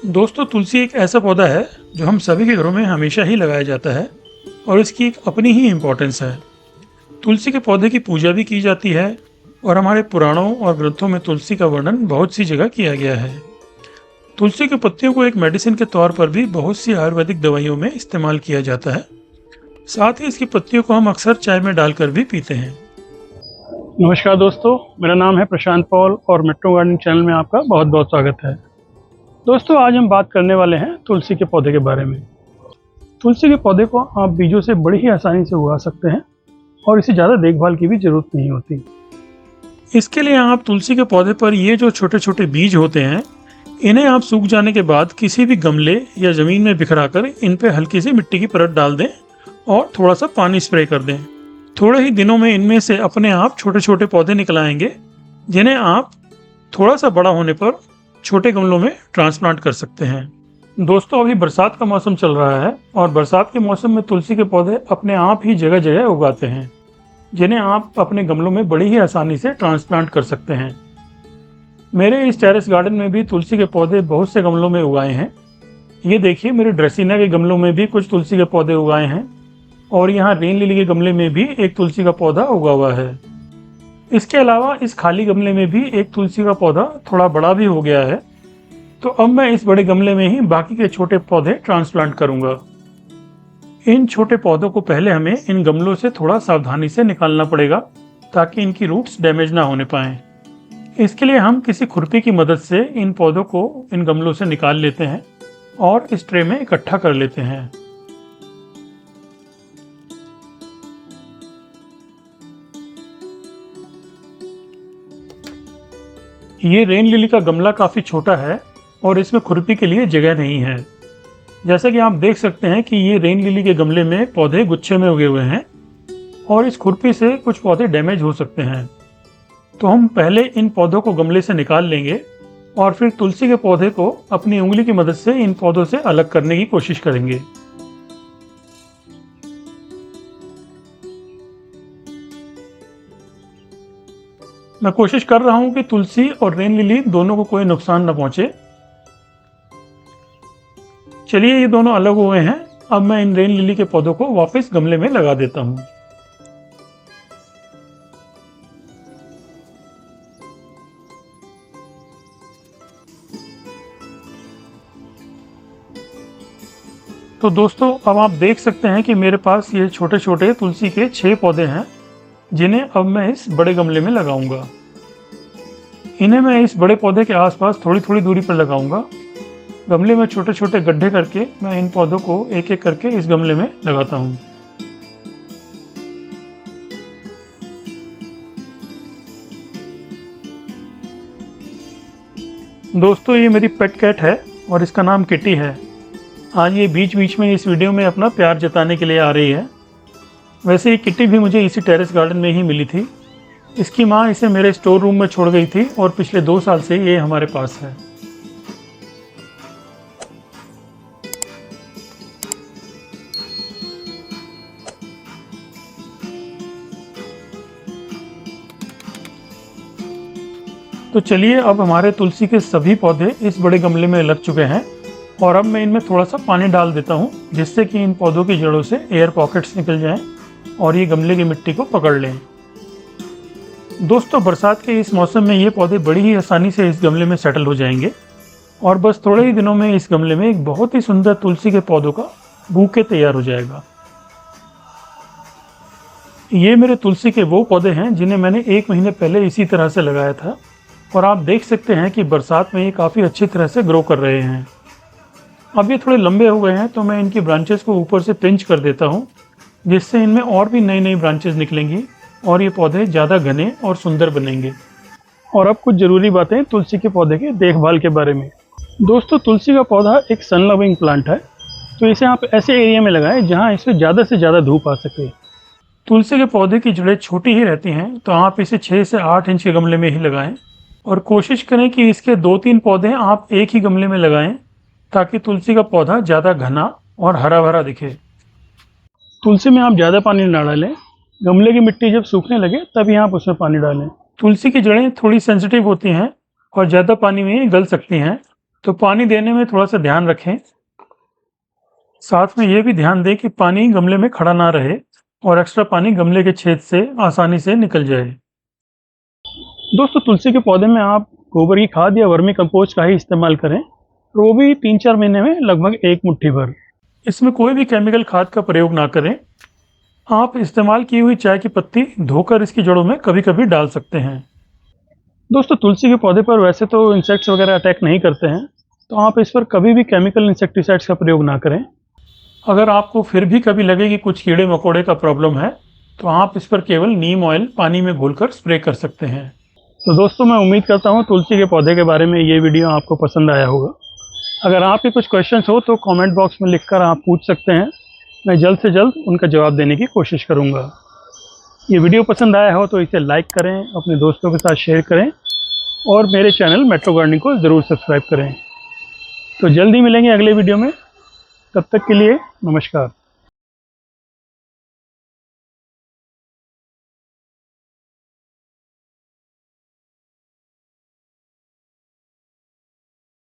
दोस्तों, तुलसी एक ऐसा पौधा है जो हम सभी के घरों में हमेशा ही लगाया जाता है और इसकी एक अपनी ही इम्पोर्टेंस है। तुलसी के पौधे की पूजा भी की जाती है और हमारे पुराणों और ग्रंथों में तुलसी का वर्णन बहुत सी जगह किया गया है। तुलसी के पत्तियों को एक मेडिसिन के तौर पर भी बहुत सी आयुर्वेदिक दवाइयों में इस्तेमाल किया जाता है। साथ ही इसकी पत्तियों को हम अक्सर चाय में डालकर भी पीते हैं। नमस्कार दोस्तों, मेरा नाम है प्रशांत पॉल और मेट्रो गार्डनिंग चैनल में आपका बहुत बहुत स्वागत है। दोस्तों, आज हम बात करने वाले हैं तुलसी के पौधे के बारे में। तुलसी के पौधे को आप बीजों से बड़ी ही आसानी से उगा सकते हैं और इसे ज़्यादा देखभाल की भी ज़रूरत नहीं होती। इसके लिए आप तुलसी के पौधे पर ये जो छोटे छोटे बीज होते हैं, इन्हें आप सूख जाने के बाद किसी भी गमले या ज़मीन में बिखराकर इन पर हल्की सी मिट्टी की परत डाल दें और थोड़ा सा पानी स्प्रे कर दें। थोड़े ही दिनों में इनमें से अपने आप छोटे छोटे पौधे निकल आएंगे, जिन्हें आप थोड़ा सा बड़ा होने पर छोटे गमलों में ट्रांसप्लांट कर सकते हैं। दोस्तों, अभी बरसात का मौसम चल रहा है और बरसात के मौसम में तुलसी के पौधे अपने आप ही जगह जगह उगाते हैं, जिन्हें आप अपने गमलों में बड़ी ही आसानी से ट्रांसप्लांट कर सकते हैं। मेरे इस टेरेस गार्डन में भी तुलसी के पौधे बहुत से गमलों में उगाए हैं। ये देखिए, मेरे ड्रेसिना के गमलों में भी कुछ तुलसी के पौधे उगाए हैं और यहाँ रेन लिली के गमले में भी एक तुलसी का पौधा उगा हुआ है। इसके अलावा इस खाली गमले में भी एक तुलसी का पौधा थोड़ा बड़ा भी हो गया है। तो अब मैं इस बड़े गमले में ही बाकी के छोटे पौधे ट्रांसप्लांट करूंगा। इन छोटे पौधों को पहले हमें इन गमलों से थोड़ा सावधानी से निकालना पड़ेगा ताकि इनकी रूट्स डैमेज ना होने पाए। इसके लिए हम किसी खुरपी की मदद से इन पौधों को इन गमलों से निकाल लेते हैं और इस ट्रे में इकट्ठा कर लेते हैं। ये रेन लिली का गमला काफ़ी छोटा है और इसमें खुरपी के लिए जगह नहीं है। जैसा कि आप देख सकते हैं कि ये रेन लिली के गमले में पौधे गुच्छे में उगे हुए हैं और इस खुरपी से कुछ पौधे डैमेज हो सकते हैं। तो हम पहले इन पौधों को गमले से निकाल लेंगे और फिर तुलसी के पौधे को अपनी उंगली की मदद से इन पौधों से अलग करने की कोशिश करेंगे। मैं कोशिश कर रहा हूं कि तुलसी और रेन लिली दोनों को कोई नुकसान न पहुंचे। चलिए, ये दोनों अलग हुए हैं। अब मैं इन रेन लिली के पौधों को वापस गमले में लगा देता हूं। तो दोस्तों, अब आप देख सकते हैं कि मेरे पास ये छोटे छोटे तुलसी के 6 पौधे हैं, जिन्हें अब मैं इस बड़े गमले में लगाऊंगा। इन्हें मैं इस बड़े पौधे के आसपास थोड़ी थोड़ी दूरी पर लगाऊंगा। गमले में छोटे छोटे गड्ढे करके मैं इन पौधों को एक एक करके इस गमले में लगाता हूं। दोस्तों, ये मेरी पेट कैट है और इसका नाम किटी है। आज ये बीच बीच में इस वीडियो में अपना प्यार जताने के लिए आ रही है। वैसे ये किटी भी मुझे इसी टेरेस गार्डन में ही मिली थी। इसकी माँ इसे मेरे स्टोर रूम में छोड़ गई थी और पिछले 2 साल से ये हमारे पास है। तो चलिए, अब हमारे तुलसी के सभी पौधे इस बड़े गमले में लग चुके हैं और अब मैं इनमें थोड़ा सा पानी डाल देता हूँ, जिससे कि इन पौधों की जड़ों से एयर पॉकेट्स निकल जाएं और ये गमले की मिट्टी को पकड़ लें। दोस्तों, बरसात के इस मौसम में ये पौधे बड़ी ही आसानी से इस गमले में सेटल हो जाएंगे और बस थोड़े ही दिनों में इस गमले में एक बहुत ही सुंदर तुलसी के पौधों का बुके तैयार हो जाएगा। ये मेरे तुलसी के वो पौधे हैं जिन्हें मैंने 1 महीने पहले इसी तरह से लगाया था और आप देख सकते हैं कि बरसात में ये काफ़ी अच्छी तरह से ग्रो कर रहे हैं। अब ये थोड़े लंबे हो गए हैं तो मैं इनकी ब्रांचेस को ऊपर से पिंच कर देता हूँ, जिससे इनमें और भी नई नई ब्रांचेस निकलेंगी और ये पौधे ज़्यादा घने और सुंदर बनेंगे। और अब कुछ ज़रूरी बातें तुलसी के पौधे की देखभाल के बारे में। दोस्तों, तुलसी का पौधा एक सन लविंग प्लांट है, तो इसे आप ऐसे एरिया में लगाएं जहां इसे ज़्यादा से ज़्यादा धूप आ सके। तुलसी के पौधे की जड़ें छोटी ही रहती हैं, तो आप इसे 6 से 8 इंच के गमले में ही लगाएं और कोशिश करें कि इसके 2-3 पौधे आप एक ही गमले में लगाएं, ताकि तुलसी का पौधा ज़्यादा घना और हरा भरा दिखे। तुलसी में आप ज़्यादा पानी ना डालें। गमले की मिट्टी जब सूखने लगे तभी आप उसमें पानी डालें। तुलसी की जड़ें थोड़ी सेंसिटिव होती हैं और ज़्यादा पानी में गल सकती हैं, तो पानी देने में थोड़ा सा ध्यान रखें। साथ में ये भी ध्यान दें कि पानी गमले में खड़ा ना रहे और एक्स्ट्रा पानी गमले के छेद से आसानी से निकल जाए। दोस्तों, तुलसी के पौधे में आप गोबर की खाद या वर्मी कंपोस्ट का ही इस्तेमाल करें, और वो भी 3-4 महीने में लगभग 1 मुट्ठी भर। इसमें कोई भी केमिकल खाद का प्रयोग ना करें। आप इस्तेमाल की हुई चाय की पत्ती धोकर इसकी जड़ों में कभी-कभी डाल सकते हैं। दोस्तों, तुलसी के पौधे पर वैसे तो इंसेक्ट्स वगैरह अटैक नहीं करते हैं, तो आप इस पर कभी भी केमिकल इंसेक्टिसाइड्स का प्रयोग ना करें। अगर आपको फिर भी कभी लगे कि कुछ कीड़े मकोड़े का प्रॉब्लम है, तो आप इस पर केवल नीम ऑयल पानी में घोलकर स्प्रे कर सकते हैं। तो दोस्तों, मैं उम्मीद करता हूँ तुलसी के पौधे के बारे में ये वीडियो आपको पसंद आया होगा। अगर आपके कुछ क्वेश्चंस हो तो कमेंट बॉक्स में लिखकर आप पूछ सकते हैं। मैं जल्द से जल्द उनका जवाब देने की कोशिश करूँगा। ये वीडियो पसंद आया हो तो इसे लाइक करें, अपने दोस्तों के साथ शेयर करें और मेरे चैनल मेट्रो गार्डनिंग को ज़रूर सब्सक्राइब करें। तो जल्दी मिलेंगे अगले वीडियो में। तब तक के लिए नमस्कार।